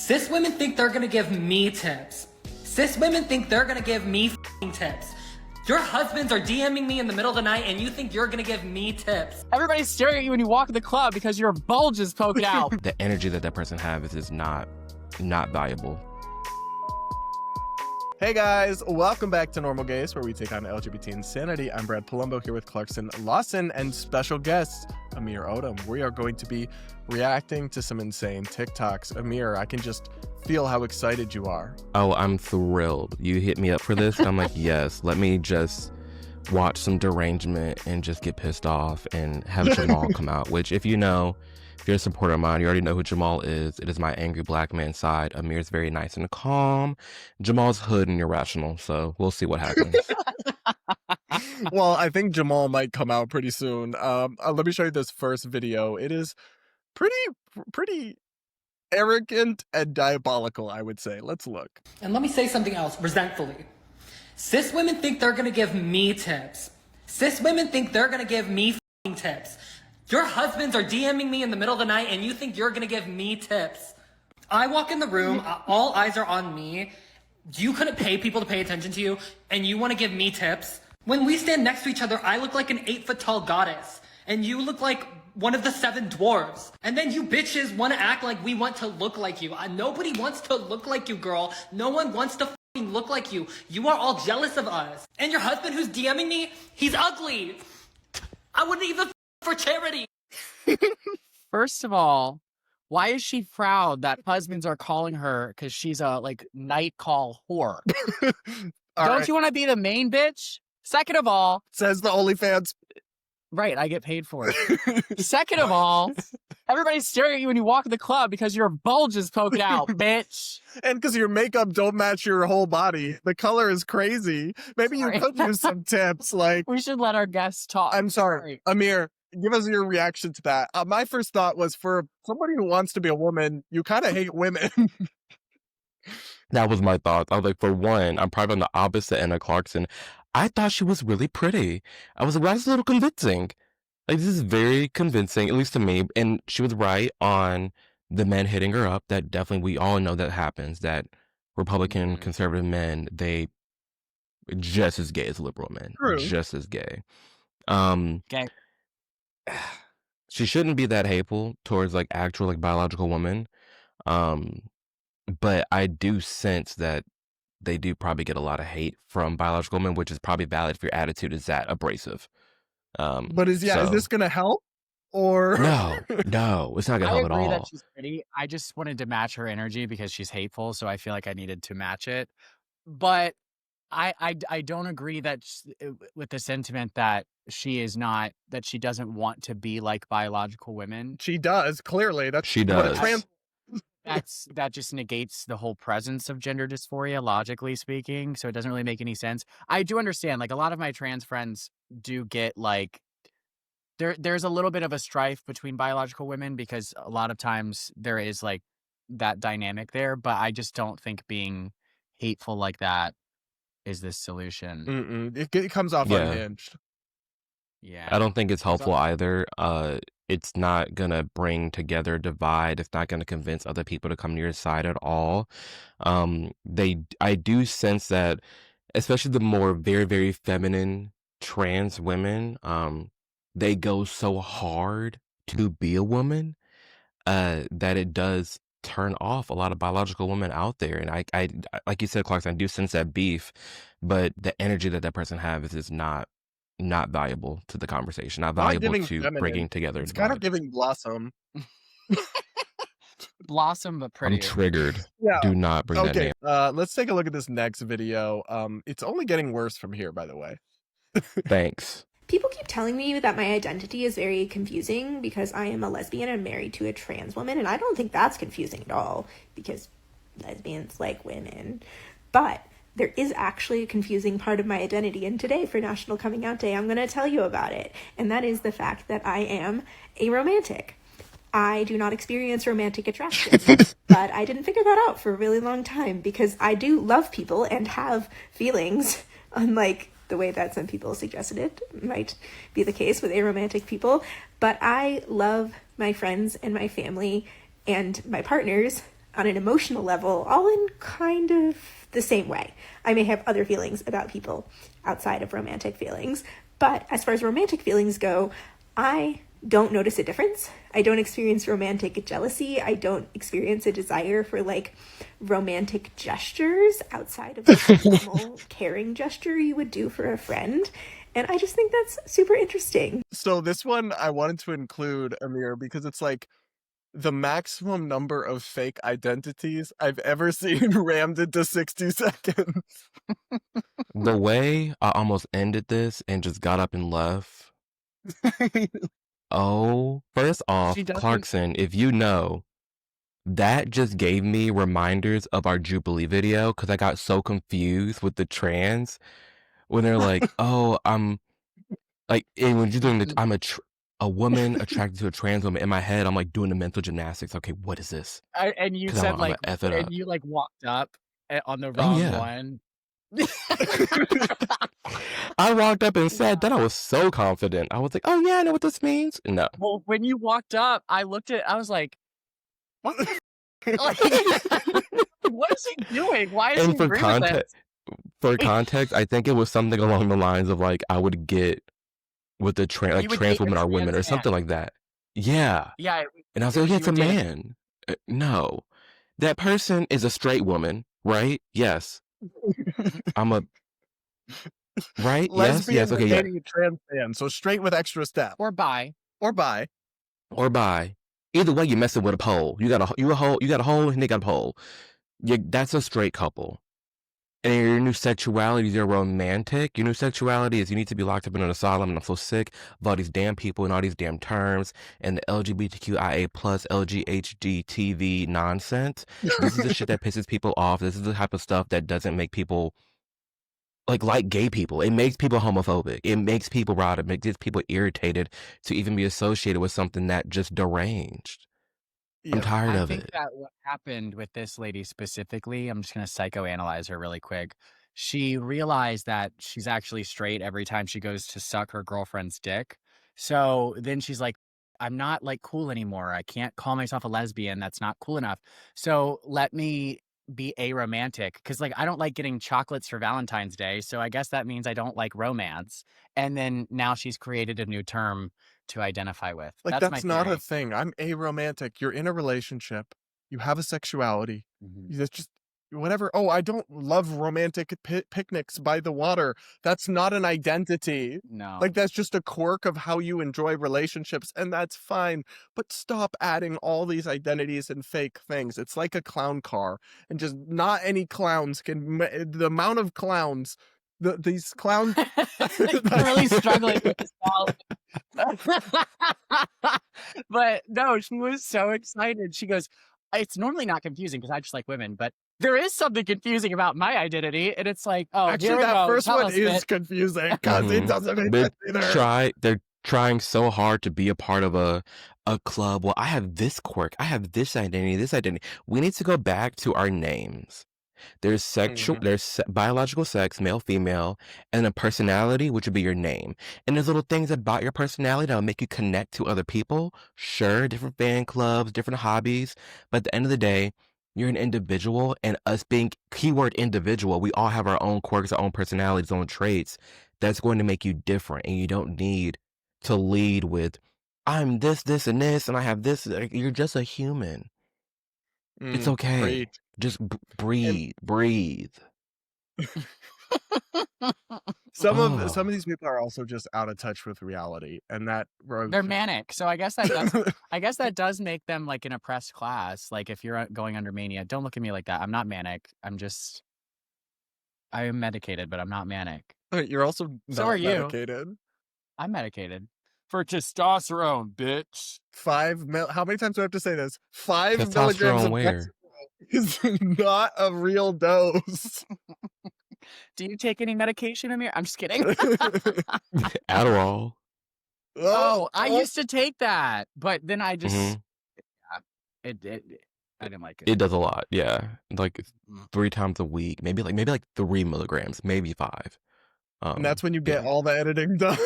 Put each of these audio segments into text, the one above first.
Cis women think they're gonna give me tips. Cis women think they're gonna give me f***ing tips. Your husbands are DMing me in the middle of the night and you think you're gonna give me tips. Everybody's staring at you when you walk in the club because your bulge is poking out. The energy that person has is not valuable. Hey guys, welcome back to Normal Gays, where we take on LGBT insanity. I'm Brad Polumbo here with Clarkson Lawson and special guest Amir Odom. We are going to be reacting to some insane TikToks. Amir, I can just feel how excited you are. Oh, I'm thrilled. You hit me up for this. I'm like, yes, let me just watch some derangement and just get pissed off and have Jamal come out, which if you're a supporter of mine, you already know who Jamal is. It is my angry black man side. Amir's very nice and calm. Jamal's hood and irrational, so we'll see what happens. Well, I think Jamal might come out pretty soon. Let me show you this first video. It is pretty arrogant and diabolical, I would say. Let's look. And let me say something else, resentfully. Cis women think they're gonna give me tips. Cis women think they're gonna give me f***ing tips. Your husbands are DMing me in the middle of the night and you think you're gonna give me tips. I walk in the room, all eyes are on me. You couldn't pay people to pay attention to you and you wanna give me tips? When we stand next to each other, I look like an 8-foot tall goddess and you look like one of the 7 dwarves. And then you bitches wanna act like we want to look like you. Nobody wants to look like you, girl. No one wants to f***ing look like you. You are all jealous of us. And your husband who's DMing me, he's ugly. I wouldn't even for charity. First of all, why is she proud that husbands are calling her because she's a night call whore? Don't you want to be the main bitch? Second of all, says the OnlyFans. Right, I get paid for it. Second of all, everybody's staring at you when you walk in the club because your bulge is poking out, bitch. And because your makeup don't match your whole body. The color is crazy. Maybe you could use some tips. We should let our guests talk. I'm sorry. Amir, give us your reaction to that. My first thought was, for somebody who wants to be a woman, you kind of hate women. That was my thought. I was like, for one, I'm probably on the opposite end of Clarkson. I thought she was really pretty. I was like, well, that's a little convincing. Like, this is very convincing, at least to me. And she was right on the men hitting her up. That definitely, we all know that happens, that Republican conservative men, they just as gay as liberal men. True. Just as gay. Okay. She shouldn't be that hateful towards actual biological women. But I do sense that they do probably get a lot of hate from biological women, which is probably valid if your attitude is that abrasive. But is this gonna help? Or no, it's not gonna help at all. I agree that she's pretty. I just wanted to match her energy because she's hateful, so I feel like I needed to match it. But I don't agree that with the sentiment that she doesn't want to be like biological women. She does, clearly. She does. That just negates the whole presence of gender dysphoria, logically speaking. So it doesn't really make any sense. I do understand, a lot of my trans friends do get there's a little bit of a strife between biological women because a lot of times there is that dynamic there, but I just don't think being hateful like that is this solution. It comes off unhinged. Yeah. I don't think it's helpful either. It's not gonna bring together divide. It's not gonna convince other people to come to your side at all. I do sense that, especially the more very, very feminine trans women, they go so hard to be a woman that it does turn off a lot of biological women out there. And I like you said, Clarkson, I do sense that beef, but the energy that person has is not valuable to the conversation, not valuable to feminine. Bringing together. It's kind of giving Blossom. Blossom, but pretty. I'm triggered. Yeah. Do not bring that name. Let's take a look at this next video. It's only getting worse from here, by the way. Thanks. People keep telling me that my identity is very confusing because I am a lesbian and married to a trans woman, and I don't think that's confusing at all because lesbians like women. But there is actually a confusing part of my identity, and today for National Coming Out Day, I'm going to tell you about it, and that is the fact that I am aromantic. I do not experience romantic attraction, but I didn't figure that out for a really long time because I do love people and have feelings, unlike the way that some people suggested it might be the case with aromantic people. But I love my friends and my family and my partners on an emotional level, all in kind of the same way. I may have other feelings about people outside of romantic feelings, but as far as romantic feelings go, I don't notice a difference. I don't experience romantic jealousy. I don't experience a desire for like romantic gestures outside of the normal caring gesture you would do for a friend. And I just think that's super interesting. So this one I wanted to include, Amir, because it's like the maximum number of fake identities I've ever seen rammed into 60 seconds. The way I almost ended this and just got up and left. Oh, first off, She doesn't- Clarkson, if you know, that just gave me reminders of our Jubilee video because I got so confused with the trans when they're like, "Oh, I'm like," and when you're doing the, I'm a woman attracted to a trans woman. In my head, I'm like doing the mental gymnastics. Okay, what is this? And you 'Cause said I'm gonna like, F it and up. you like walked up on the Oh, wrong yeah. one. I walked up and said that. I was so confident. I was like, "Oh yeah, I know what this means." No. Well, when you walked up, I looked at, I was like, what? Like, what is he doing? Why is he And for agreeing with this? context, I think it was something along the lines of like I would get with the You would trans date a women are trans women or man. something like that. Yeah. Yeah, And I was like, yeah, it's you a would date man. No. That person is a straight woman, right? Yes. I'm a right? Lesbian Yes. Okay, yeah. dating a trans man, so straight with extra step. or bi. Or bi. Or bi. Either way, you're messing with a pole. You got a hole, and they got a pole. That's a straight couple. And your new sexuality is your romantic. Your new sexuality is you need to be locked up in an asylum, and I'm so sick of all these damn people and all these damn terms and the LGBTQIA plus LGHGTV nonsense. This is the shit that pisses people off. This is the type of stuff that doesn't make people like gay people. It makes people homophobic. It makes people riled. It makes people irritated to even be associated with something that just deranged. I'm Yeah. tired I of think it. that what happened with this lady specifically, I'm just going to psychoanalyze her really quick. She realized that she's actually straight every time she goes to suck her girlfriend's dick. So then she's like, I'm not like cool anymore. I can't call myself a lesbian. That's not cool enough. So let me be aromantic because like I don't like getting chocolates for Valentine's Day. So I guess that means I don't like romance. And then now she's created a new term to identify with. Like, That's that's my not theory. a thing. I'm aromantic. You're in a relationship. You have a sexuality. Mhm. That's just whatever. Oh, I don't love romantic picnics by the water. That's not an identity. No. Like, that's just a quirk of how you enjoy relationships, and that's fine. But stop adding all these identities and fake things. It's like a clown car, and just not any clowns can. The amount of clowns, these clowns. I'm really struggling with this knowledge. But no, she was so excited. She goes, it's normally not confusing because I just like women, but there is something confusing about my identity. And it's like, oh, here Actually, we that go. first Tell one us, is bitch. confusing because it Mhm. doesn't make But sense either. they're trying so hard to be a part of a club. Well, I have this quirk. I have this identity, this identity. We need to go back to our names. There's Mhm. there's biological sex, male, female, and a personality, which would be your name. And there's little things about your personality that'll make you connect to other people. Sure, different fan clubs, different hobbies. But at the end of the day, you're an individual, and us being keyword individual, we all have our own quirks, our own personalities, our own traits. That's going to make you different, and you don't need to lead with, I'm this, and this, and I have this. Like, you're just a human. It's okay. Preach. Just breathe. Some Oh. of these people are also just out of touch with reality, and that They're manic. So I guess that does make them like an oppressed class. Like if you're going under mania, don't look at me like that. I'm not manic. I am medicated, but I'm not manic. You're also So not are you. medicated. I'm medicated for testosterone, bitch. How many times do I have to say this? 5 milligrams Testosterone of where? is not a real dose. Do you take any medication, Amir? I'm just kidding. Adderall. Oh, I used to take that, but then I just Mhm. I didn't like it. It does a lot. Yeah, like Mm. 3 times a week, maybe like 3 milligrams, maybe 5. And that's when you yeah. get all the editing done.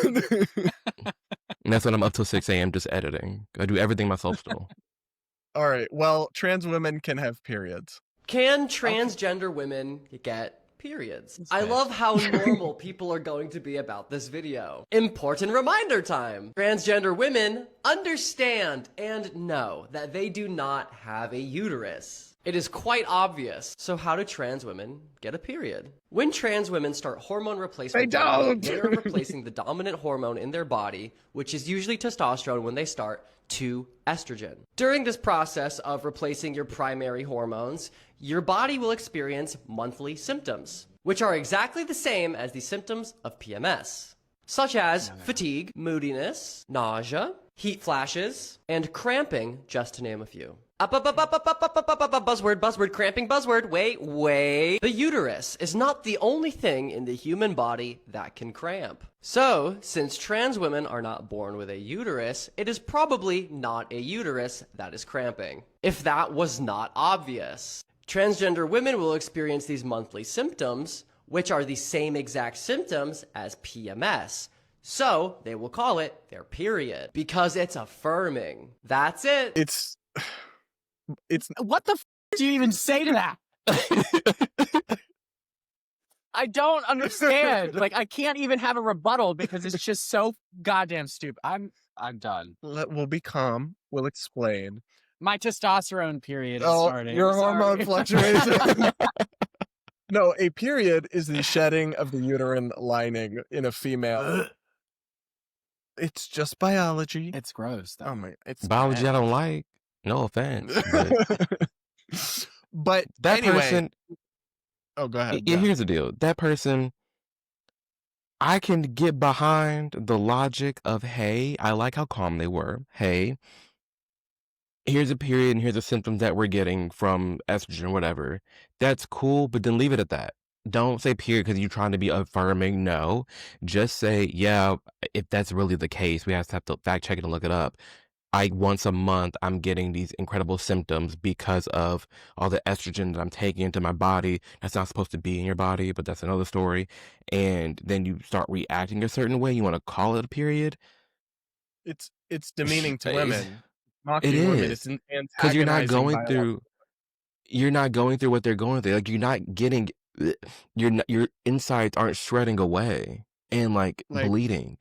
And that's when I'm up till 6 a.m. just editing. I do everything myself still. All right. Well, trans women can have periods. Can transgender women get periods? I love how normal people are going to be about this video. Important reminder time. Transgender women understand and know that they do not have a uterus. It is quite obvious. So how do trans women get a period? When trans women start hormone replacement therapy, they are replacing the dominant hormone in their body, which is usually testosterone when they start, to estrogen. During this process of replacing your primary hormones, your body will experience monthly symptoms, which are exactly the same as the symptoms of PMS, such as fatigue, moodiness, nausea, heat flashes, and cramping, just to name a few. Buzzword, cramping, buzzword. Wait. The uterus is not the only thing in the human body that can cramp. So, since trans women are not born with a uterus, it is probably not a uterus that is cramping. If that was not obvious. Transgender women will experience these monthly symptoms, which are the same exact symptoms as PMS. So, they will call it their period, because it's affirming. That's it. It's What the do you even say to that? I don't understand. Like, I can't even have a rebuttal because it's just so goddamn stupid. I'm done. We'll be calm. We'll explain. My testosterone period is starting. Your Sorry. hormone fluctuation. No, a period is the shedding of the uterine lining in a female. It's just biology. It's gross, though. Oh my, it's Biology I bad. don't like. No offense. But That anyway. person, Oh, go ahead. here's the deal. That person, I can get behind the logic of, hey, I like how calm they were. Hey, here's a period and here's the symptoms that we're getting from estrogen or whatever. That's cool, but then leave it at that. Don't say period because you're trying to be affirming. No, just say, yeah, if that's really the case, we have to fact check it and look it up. Once a month, I'm getting these incredible symptoms because of all the estrogen that I'm taking into my body. That's not supposed to be in your body, but that's another story. And then you start reacting a certain way. You want to call it a period. It's demeaning to women. It Mocking women. is. It's Because you're not antagonizing going through what they're going through. Like, you're not getting, your insides aren't shredding away and like bleeding.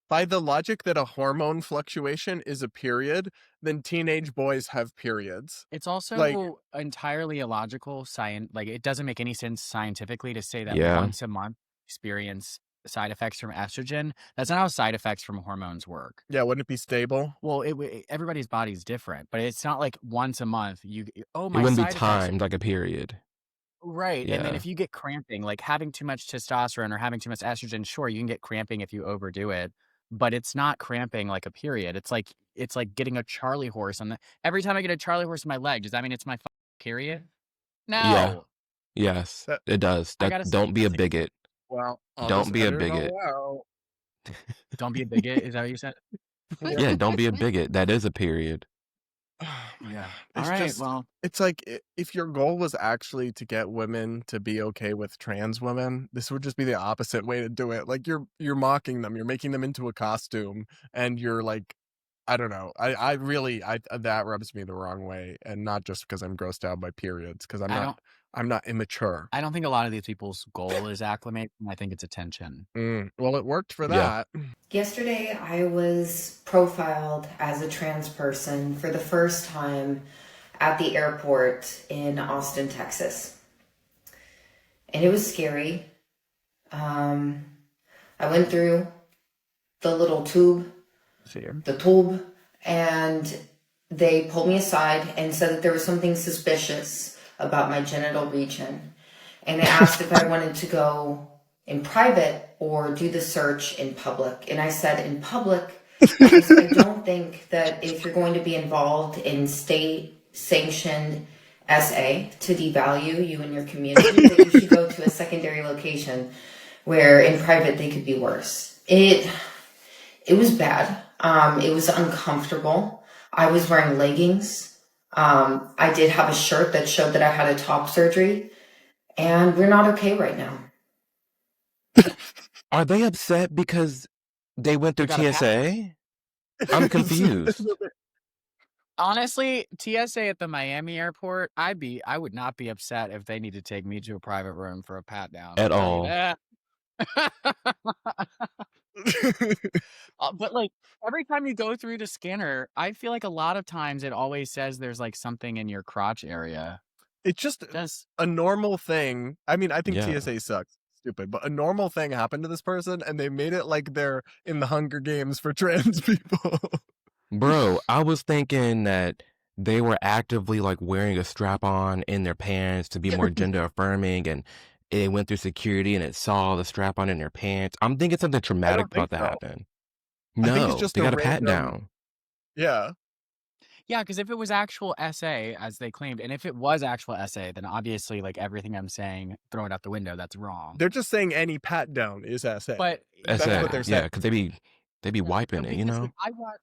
By the logic that a hormone fluctuation is a period, then teenage boys have periods. It's also entirely illogical. Like, it doesn't make any sense scientifically to say that once a month experience side effects from estrogen. That's not how side effects from hormones work. Yeah, wouldn't it be stable? Well, everybody's body is different, but it's not like once a month you. Oh, It my wouldn't be side effects. timed like a period. Right. And then Yeah. if you get cramping, like having too much testosterone or having too much estrogen, sure, you can get cramping if you overdo it, but it's not cramping like a period. It's like getting a Charlie horse every time I get a Charlie horse in my leg, does that mean it's my period? No. Yeah. Yes, it does. Don't be a bigot. Well, Don't be a bigot. Don't be a bigot. Is that what you said? Yeah, don't be a bigot. That is a period. Yeah. It's All right. just- Well, It's like if your goal was actually to get women to be okay with trans women, this would just be the opposite way to do it. Like you're mocking them, you're making them into a costume, and you're like, I don't know. I really that rubs me the wrong way, and not just because I'm grossed out by periods, because I'm not immature. I don't think a lot of these people's goal is acclimate. I think it's attention. Well, it worked for Yeah. that. Yesterday, I was profiled as a trans person for the first time at the airport in Austin, Texas. And it was scary. I went through the little tube, and they pulled me aside and said that there was something suspicious about my genital region. And they asked if I wanted to go in private or do the search in public. And I said in public, because I don't think that if you're going to be involved in state-sanctioned SA to devalue you and your community, that you should go to a secondary location where in private they could be worse. It was bad. It was uncomfortable. I was wearing leggings. I did have a shirt that showed that I had a top surgery, and we're not okay right now. Are they upset because they went through got a TSA? I'm confused. Honestly, TSA at the Miami airport, I would not be upset if they need to take me to a private room for a pat down. At I'll tell you all. that. But like every time you go through the scanner, I feel like a lot of times it always says there's like something in your crotch area. It's just Does a normal thing. I mean, I think Yeah. TSA sucks. Stupid, but a normal thing happened to this person, and they made it like they're in the Hunger Games for trans people. Bro, I was thinking that they were actively like wearing a strap on in their pants to be more gender affirming, and it went through security and it saw the strap on in their pants. I'm thinking something traumatic think about to so. happen. I think it's No, just they a got a pat random- down. Yeah. Yeah, because if it was actual SA, as they claimed, and if it was actual SA, then obviously, like, everything I'm saying, throw it out the window, that's wrong. They're just saying any pat down is SA. But That's SA, what they're yeah, saying. because they be wiping it, you because, know? like, I watch,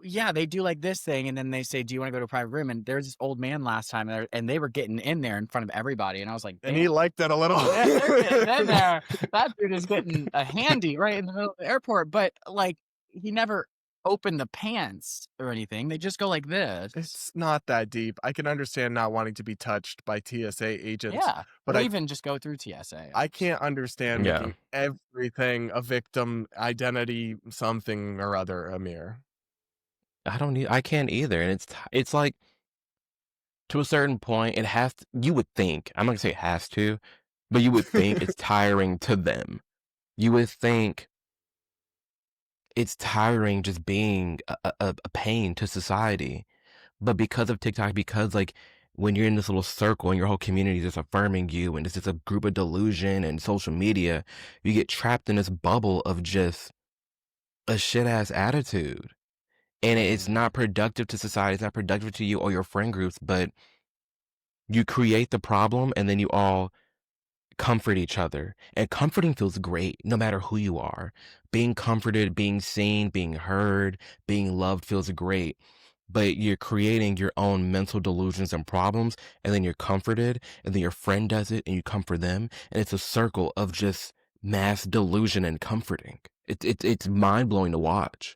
yeah, they do like this thing, and then they say, "Do you want to go to a private room?" And there's this old man last time, and they were getting in there in front of everybody, and I was like, And he "Damn, liked it a little. they're getting in there. That dude is getting a handy right in the middle of the airport." But like, he never open the pants or anything. They just go like this. It's not that deep. I can understand not wanting to be touched by TSA agents. Yeah, but or I even just go through TSA. I can't understand Yeah. making everything a victim identity something or other, Amir. I can't either. And it's like, to a certain point, it has to, you would think, I'm not gonna say it has to, but you would think it's tiring to them. You would think it's tiring just being a pain to society. But because of TikTok, because like when you're in this little circle and your whole community is just affirming you and it's just a group of delusion and social media, you get trapped in this bubble of just a shit ass attitude. And it's not productive to society, it's not productive to you or your friend groups, but you create the problem and then you all comfort each other. And comforting feels great no matter who you are. Being comforted, being seen, being heard, being loved feels great. But you're creating your own mental delusions and problems, and then you're comforted, and then your friend does it, and you comfort them. And it's a circle of just mass delusion and comforting. It's mind-blowing to watch.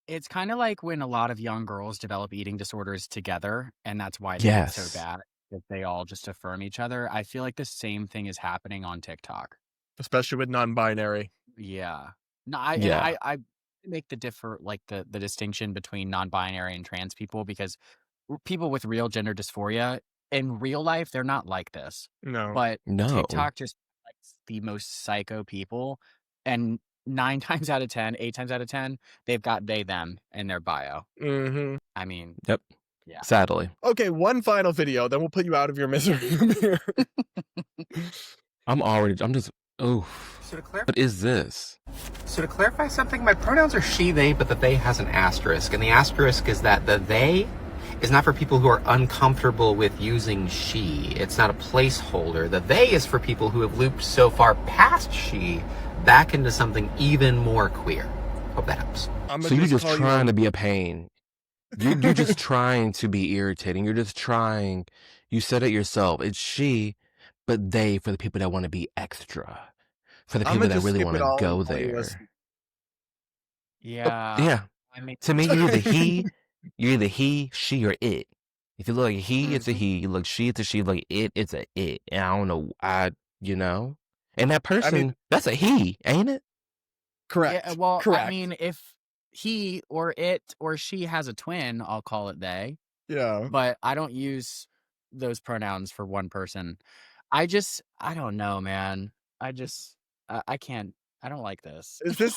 It's kind of like when a lot of young girls develop eating disorders together, and that's why they get Yes. so bad, that they all just affirm each other. I feel like the same thing is happening on TikTok. Especially with non-binary. Yeah. No, Yeah. I make the distinction between non-binary and trans people, because people with real gender dysphoria in real life, they're not like this. No. But No. TikTok just likes the most psycho people, and 9 times out of 10, 8 times out of 10, they've got they them in their bio. Mm-hmm. I mean, Yep. yeah. Sadly. Okay, one final video, then we'll put you out of your misery, Amir. I'm just, oh, So to clarify, what is this? something, my pronouns are she, they, but the they has an asterisk. And the asterisk is that the they is not for people who are uncomfortable with using she. It's not a placeholder. The they is for people who have looped so far past she back into something even more queer. Hope that helps. So you're just trying to be a pain. You're just trying to be irritating. You're just trying. You said it yourself. It's she, but they for the people that want to be extra. For the I'ma people that just really skip want it all to go and call you a there. Yeah. Yeah. I mean, To me, you're either he, she, or it. If you look like he, it's a he. You look she, it's a she. Like it's a it. And I don't know, and that person, that's a he, ain't it? Correct. yeah, well, Correct. I mean, if he or it or she has a twin, I'll call it they. Yeah. But I don't use those pronouns for one person. I don't know, man. I can't. I don't like this. Is this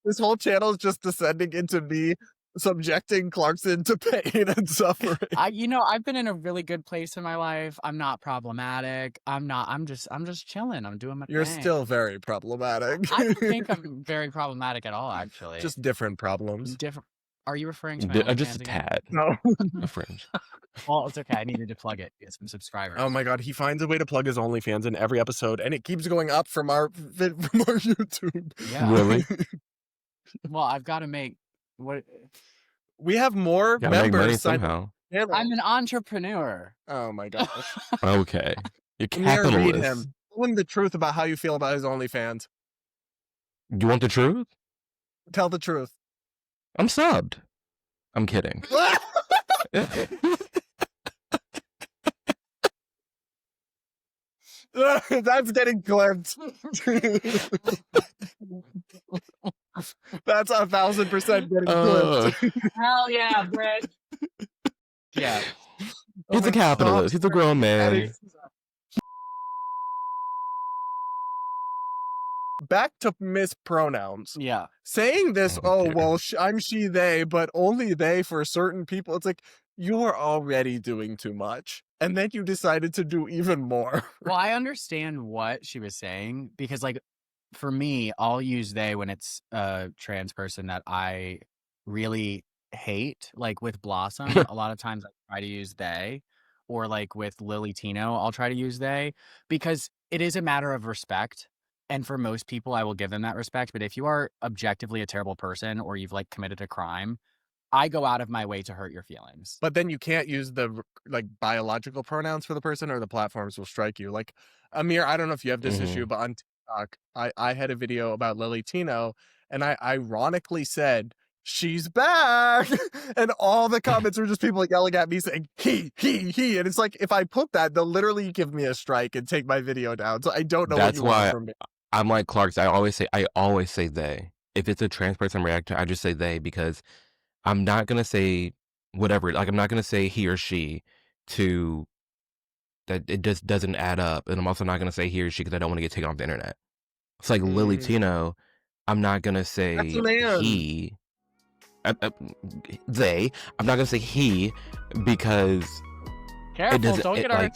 this whole channel is just descending into me subjecting Clarkson to pain and suffering. I've been in a really good place in my life. I'm not problematic. I'm just chilling. I'm doing my You're thing. still very problematic. I don't think I'm very problematic at all, actually. Just different problems. different. Are you referring to my Just a OnlyFans again? tad. No. A fringe. Well, it's okay. I needed to plug it. Get some subscribers. Oh my god, he finds a way to plug his OnlyFans in every episode, and it keeps going up from our YouTube. Yeah. Really? Well, I've got to make what. We have more Gotta make money members signed up somehow. for the channel. I'm an entrepreneur. Oh my gosh. Okay. You're Amir, read capitalist. him. Tell him the truth about how you feel about his OnlyFans. You want the truth? Tell the truth. I'm subbed. I'm kidding. That's getting clipped. That's 1,000% getting clipped. Hell yeah, Brett. Yeah. He's a capitalist. He's a grown man. Back to mispronouns. Yeah. Saying this, Okay. I'm she, they, but only they for certain people. It's like, you're already doing too much. And then you decided to do even more. Well, I understand what she was saying because, like, for me, I'll use they when it's a trans person that I really hate. Like with Blossom, a lot of times I try to use they, or like with Lily Tino, I'll try to use they because it is a matter of respect. And for most people, I will give them that respect. But if you are objectively a terrible person or you've like committed a crime, I go out of my way to hurt your feelings. But then you can't use the like biological pronouns for the person or the platforms will strike you. Like, Amir, I don't know if you have this issue, but on TikTok, I had a video about Lily Tino and I ironically said, she's back. And all the comments were just people yelling at me saying, he. And it's like, if I put that, they'll literally give me a strike and take my video down. So I don't know what you want from me. I'm like Clark's. I always say they. If it's a trans person reactor, I just say they because I'm not gonna say whatever. Like I'm not gonna say he or she to that. It just doesn't add up. And I'm also not gonna say he or she because I don't want to get taken off the internet. It's like Lily Tino. I'm not gonna say he. They. I'm not gonna say he because Careful, don't get our...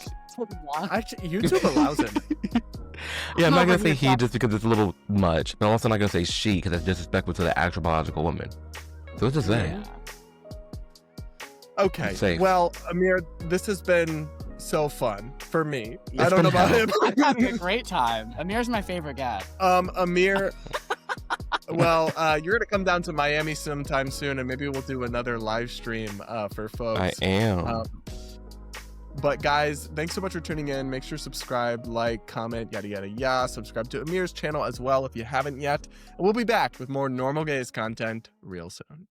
Actually, YouTube allows it. Yeah, I'm not gonna say he just because it's a little much. But I'm also not gonna say she because that's disrespectful to the actual biological woman. So it's just they. Yeah. Okay. Safe. Well, Amir, this has been so fun for me. It's I don't know been about hell. him. I'm having a great time. Amir's my favorite guy. Amir, well, you're gonna come down to Miami sometime soon, and maybe we'll do another live stream for folks. I am. But guys, thanks so much for tuning in. Make sure to subscribe, like, comment, yada yada yada. Subscribe to Amir's channel as well if you haven't yet. And we'll be back with more Normal Gays content real soon.